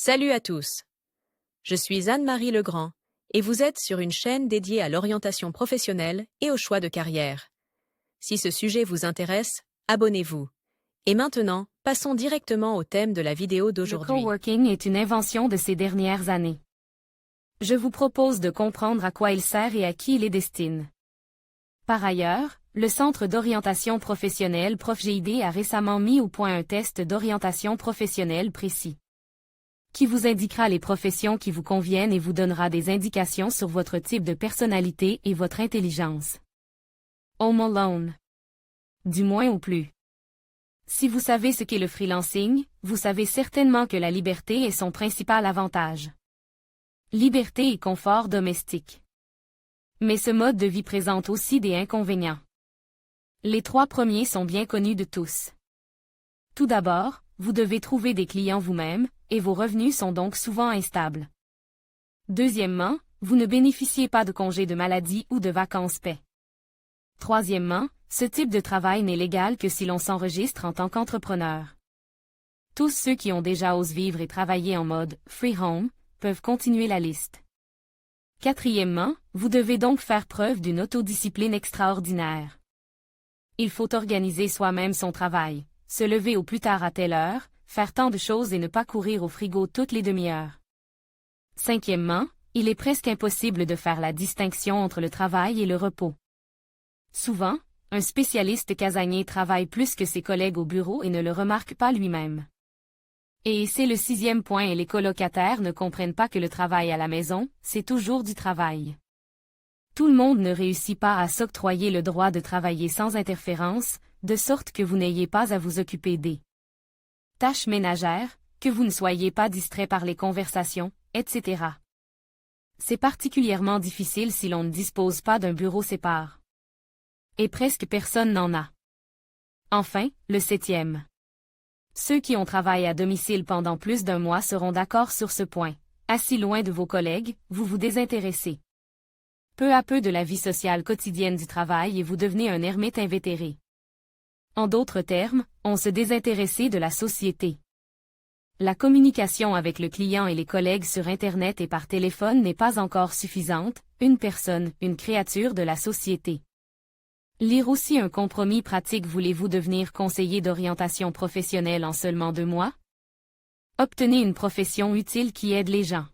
Salut à tous. Je suis Anne-Marie Legrand et vous êtes sur une chaîne dédiée à l'orientation professionnelle et au choix de carrière. Si ce sujet vous intéresse, abonnez-vous. Et maintenant, passons directement au thème de la vidéo Le d'aujourd'hui. coworking est une invention de ces dernières années. Je vous propose de comprendre à quoi il sert et à qui il est destiné. Par ailleurs, le Centre d'orientation professionnelle ProfGID a récemment mis au point un test d'orientation professionnelle précis, qui vous indiquera les professions qui vous conviennent et vous donnera des indications sur votre type de personnalité et votre intelligence. Home Alone. Du moins ou plus. Si vous savez ce qu'est le freelancing, vous savez certainement que la liberté est son principal avantage. Liberté et confort domestique. Mais ce mode de vie présente aussi des inconvénients. Les trois premiers sont bien connus de tous. Tout d'abord, vous devez trouver des clients vous-même, et vos revenus sont donc souvent instables. Deuxièmement, vous ne bénéficiez pas de congés de maladie ou de vacances paie. Troisièmement, ce type de travail n'est légal que si l'on s'enregistre en tant qu'entrepreneur. Tous ceux qui ont déjà osé vivre et travailler en mode « free home » peuvent continuer la liste. Quatrièmement, vous devez donc faire preuve d'une autodiscipline extraordinaire. Il faut organiser soi-même son travail, se lever au plus tard à telle heure, faire tant de choses et ne pas courir au frigo toutes les demi-heures. Cinquièmement, il est presque impossible de faire la distinction entre le travail et le repos. Souvent, un spécialiste casanier travaille plus que ses collègues au bureau et ne le remarque pas lui-même. Et c'est le sixième point, et les colocataires ne comprennent pas que le travail à la maison, c'est toujours du travail. Tout le monde ne réussit pas à s'octroyer le droit de travailler sans interférence, de sorte que vous n'ayez pas à vous occuper des tâches ménagères, que vous ne soyez pas distrait par les conversations, etc. C'est particulièrement difficile si l'on ne dispose pas d'un bureau séparé. Et presque personne n'en a. Enfin, le septième. Ceux qui ont travaillé à domicile pendant plus d'un mois seront d'accord sur ce point. Assis loin de vos collègues, vous vous désintéressez peu à peu de la vie sociale quotidienne du travail et vous devenez un ermite invétéré. En d'autres termes, on se désintéresse de la société. La communication avec le client et les collègues sur Internet et par téléphone n'est pas encore suffisante, une personne, une créature de la société. Lire aussi un compromis pratique. Voulez-vous devenir conseiller d'orientation professionnelle en seulement 2 mois? Obtenez une profession utile qui aide les gens.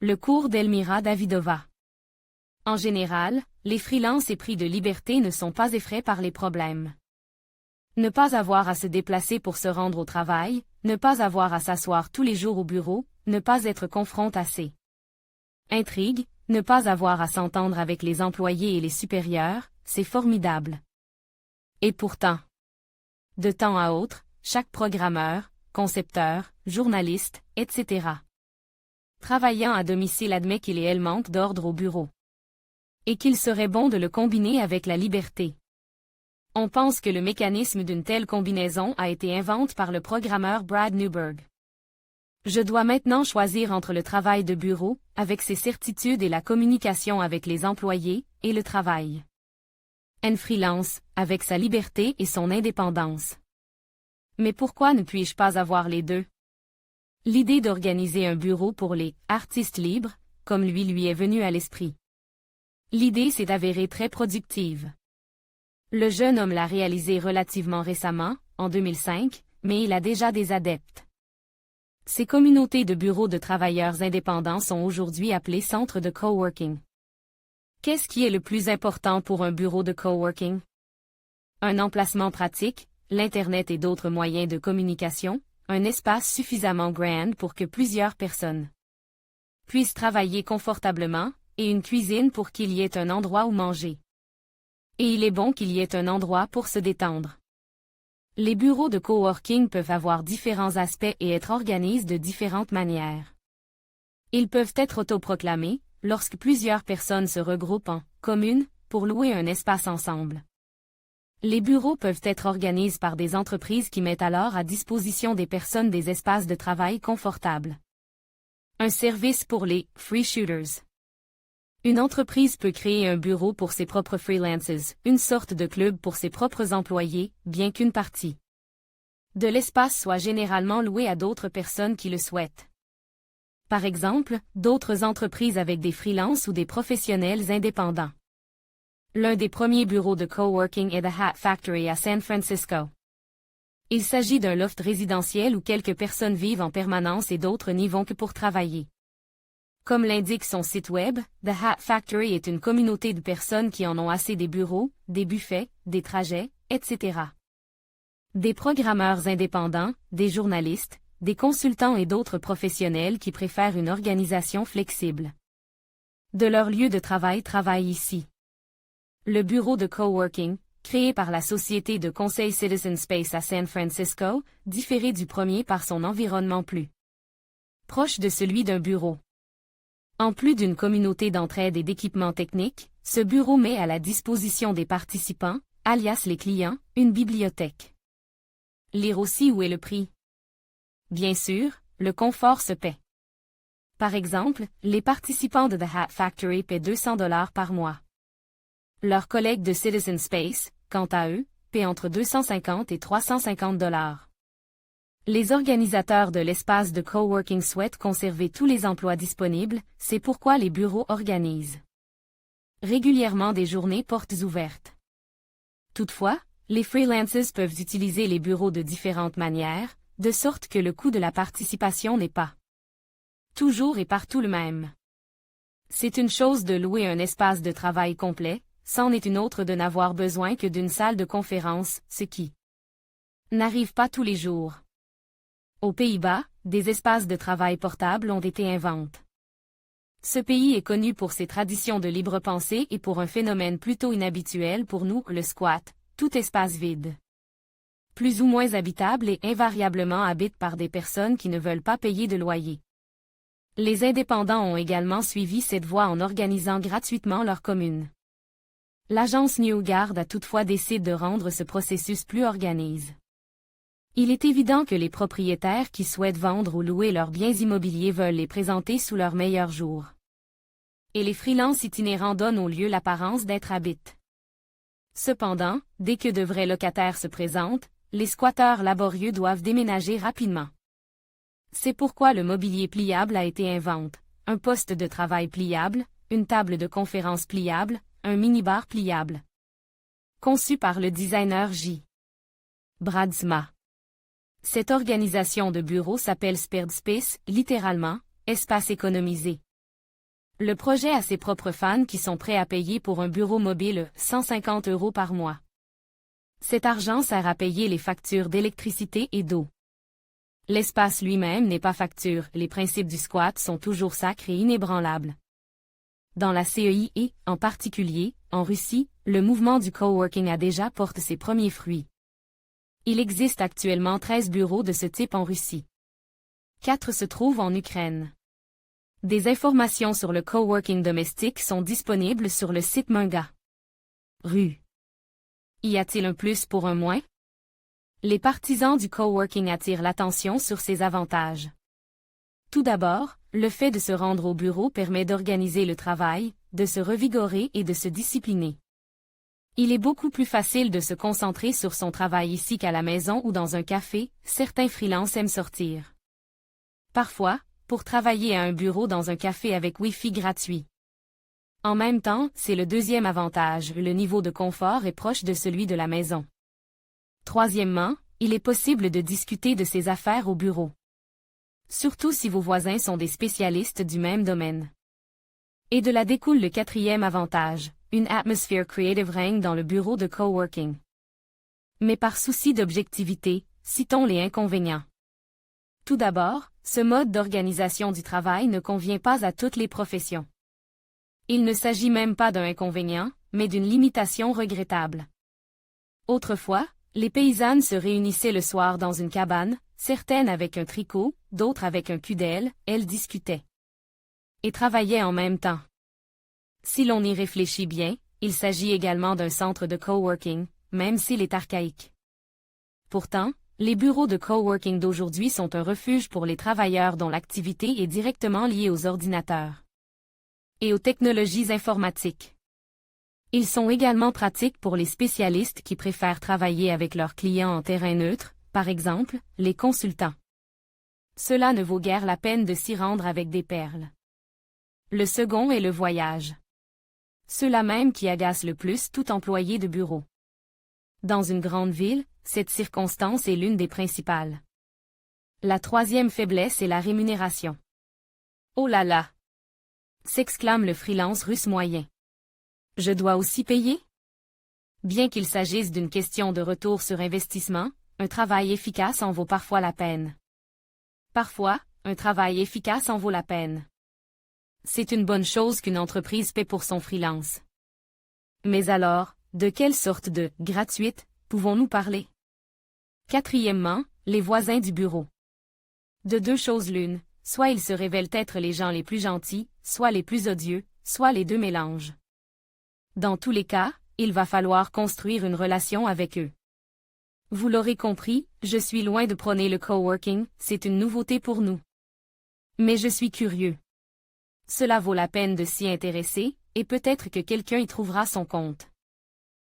Le cours d'Elmira Davidova. En général, les freelances et pris de liberté ne sont pas effrayés par les problèmes. Ne pas avoir à se déplacer pour se rendre au travail, ne pas avoir à s'asseoir tous les jours au bureau, ne pas être confronté à ces intrigues, ne pas avoir à s'entendre avec les employés et les supérieurs, c'est formidable. Et pourtant, de temps à autre, chaque programmeur, concepteur, journaliste, etc. travaillant à domicile admet qu'il et elle manque d'ordre au bureau. Et qu'il serait bon de le combiner avec la liberté. On pense que le mécanisme d'une telle combinaison a été inventé par le programmeur Brad Newberg. Je dois maintenant choisir entre le travail de bureau, avec ses certitudes et la communication avec les employés, et le travail en freelance, avec sa liberté et son indépendance. Mais pourquoi ne puis-je pas avoir les deux? L'idée d'organiser un bureau pour les artistes libres, comme lui est venue à l'esprit. L'idée s'est avérée très productive. Le jeune homme l'a réalisé relativement récemment, en 2005, mais il a déjà des adeptes. Ces communautés de bureaux de travailleurs indépendants sont aujourd'hui appelées centres de coworking. Qu'est-ce qui est le plus important pour un bureau de coworking? Un emplacement pratique, l'Internet et d'autres moyens de communication, un espace suffisamment grand pour que plusieurs personnes puissent travailler confortablement, et une cuisine pour qu'il y ait un endroit où manger. Et il est bon qu'il y ait un endroit pour se détendre. Les bureaux de coworking peuvent avoir différents aspects et être organisés de différentes manières. Ils peuvent être autoproclamés, lorsque plusieurs personnes se regroupent en commune pour louer un espace ensemble. Les bureaux peuvent être organisés par des entreprises qui mettent alors à disposition des personnes des espaces de travail confortables. Un service pour les free shooters. Une entreprise peut créer un bureau pour ses propres freelancers, une sorte de club pour ses propres employés, bien qu'une partie de l'espace soit généralement loué à d'autres personnes qui le souhaitent. Par exemple, d'autres entreprises avec des freelances ou des professionnels indépendants. L'un des premiers bureaux de coworking est The Hat Factory à San Francisco. Il s'agit d'un loft résidentiel où quelques personnes vivent en permanence et d'autres n'y vont que pour travailler. Comme l'indique son site web, The Hat Factory est une communauté de personnes qui en ont assez des bureaux, des buffets, des trajets, etc. Des programmeurs indépendants, des journalistes, des consultants et d'autres professionnels qui préfèrent une organisation flexible. De leur lieu de travail travaillent ici. Le bureau de coworking, créé par la société de conseil Citizen Space à San Francisco, différait du premier par son environnement plus proche de celui d'un bureau. En plus d'une communauté d'entraide et d'équipements techniques, ce bureau met à la disposition des participants, alias les clients, une bibliothèque. Lire aussi où est le prix. Bien sûr, le confort se paie. Par exemple, les participants de The Hat Factory paient $200 par mois. Leurs collègues de Citizen Space, quant à eux, paient entre $250 et $350. Les organisateurs de l'espace de coworking souhaitent conserver tous les emplois disponibles, c'est pourquoi les bureaux organisent régulièrement des journées portes ouvertes. Toutefois, les freelancers peuvent utiliser les bureaux de différentes manières, de sorte que le coût de la participation n'est pas toujours et partout le même. C'est une chose de louer un espace de travail complet, c'en est une autre de n'avoir besoin que d'une salle de conférence, ce qui n'arrive pas tous les jours. Aux Pays-Bas, des espaces de travail portables ont été inventés. Ce pays est connu pour ses traditions de libre pensée et pour un phénomène plutôt inhabituel pour nous, le squat, tout espace vide. Plus ou moins habitable et invariablement habité par des personnes qui ne veulent pas payer de loyer. Les indépendants ont également suivi cette voie en organisant gratuitement leur commune. L'agence Newgard a toutefois décidé de rendre ce processus plus organisé. Il est évident que les propriétaires qui souhaitent vendre ou louer leurs biens immobiliers veulent les présenter sous leur meilleur jour. Et les freelances itinérants donnent au lieu l'apparence d'être habités. Cependant, dès que de vrais locataires se présentent, les squatteurs laborieux doivent déménager rapidement. C'est pourquoi le mobilier pliable a été inventé, un poste de travail pliable, une table de conférence pliable, un minibar pliable. Conçu par le designer J. Bradsma. Cette organisation de bureaux s'appelle Spared Space, littéralement, espace économisé. Le projet a ses propres fans qui sont prêts à payer pour un bureau mobile 150 € par mois. Cet argent sert à payer les factures d'électricité et d'eau. L'espace lui-même n'est pas facture, les principes du squat sont toujours sacres et inébranlables. Dans la CEI et, en particulier, en Russie, le mouvement du coworking a déjà porté ses premiers fruits. Il existe actuellement 13 bureaux de ce type en Russie. 4 se trouvent en Ukraine. Des informations sur le coworking domestique sont disponibles sur le site Manga. Rue. Y a-t-il un plus pour un moins? Les partisans du coworking attirent l'attention sur ses avantages. Tout d'abord, le fait de se rendre au bureau permet d'organiser le travail, de se revigorer et de se discipliner. Il est beaucoup plus facile de se concentrer sur son travail ici qu'à la maison ou dans un café, certains freelances aiment sortir. Parfois, pour travailler à un bureau dans un café avec Wi-Fi gratuit. En même temps, c'est le deuxième avantage, le niveau de confort est proche de celui de la maison. Troisièmement, il est possible de discuter de ses affaires au bureau. Surtout si vos voisins sont des spécialistes du même domaine. Et de là découle le quatrième avantage, une atmosphère creative règne dans le bureau de coworking. Mais par souci d'objectivité, citons les inconvénients. Tout d'abord, ce mode d'organisation du travail ne convient pas à toutes les professions. Il ne s'agit même pas d'un inconvénient, mais d'une limitation regrettable. Autrefois, les paysannes se réunissaient le soir dans une cabane, certaines avec un tricot, d'autres avec un cudel, elles discutaient. Et travaillaient en même temps. Si l'on y réfléchit bien, il s'agit également d'un centre de coworking, même s'il est archaïque. Pourtant, les bureaux de coworking d'aujourd'hui sont un refuge pour les travailleurs dont l'activité est directement liée aux ordinateurs et aux technologies informatiques. Ils sont également pratiques pour les spécialistes qui préfèrent travailler avec leurs clients en terrain neutre, par exemple, les consultants. Cela ne vaut guère la peine de s'y rendre avec des perles. Le second est le voyage. Ceux-là même qui agacent le plus tout employé de bureau. Dans une grande ville, cette circonstance est l'une des principales. La troisième faiblesse est la rémunération. Oh là là! S'exclame le freelance russe moyen. Je dois aussi payer? Bien qu'il s'agisse d'une question de retour sur investissement, un travail efficace en vaut parfois la peine. Parfois, un travail efficace en vaut la peine. C'est une bonne chose qu'une entreprise paie pour son freelance. Mais alors, de quelle sorte de « gratuite » pouvons-nous parler? Quatrièmement, les voisins du bureau. De deux choses l'une, soit ils se révèlent être les gens les plus gentils, soit les plus odieux, soit les deux mélangent. Dans tous les cas, il va falloir construire une relation avec eux. Vous l'aurez compris, je suis loin de prôner le coworking, c'est une nouveauté pour nous. Mais je suis curieux. Cela vaut la peine de s'y intéresser, et peut-être que quelqu'un y trouvera son compte.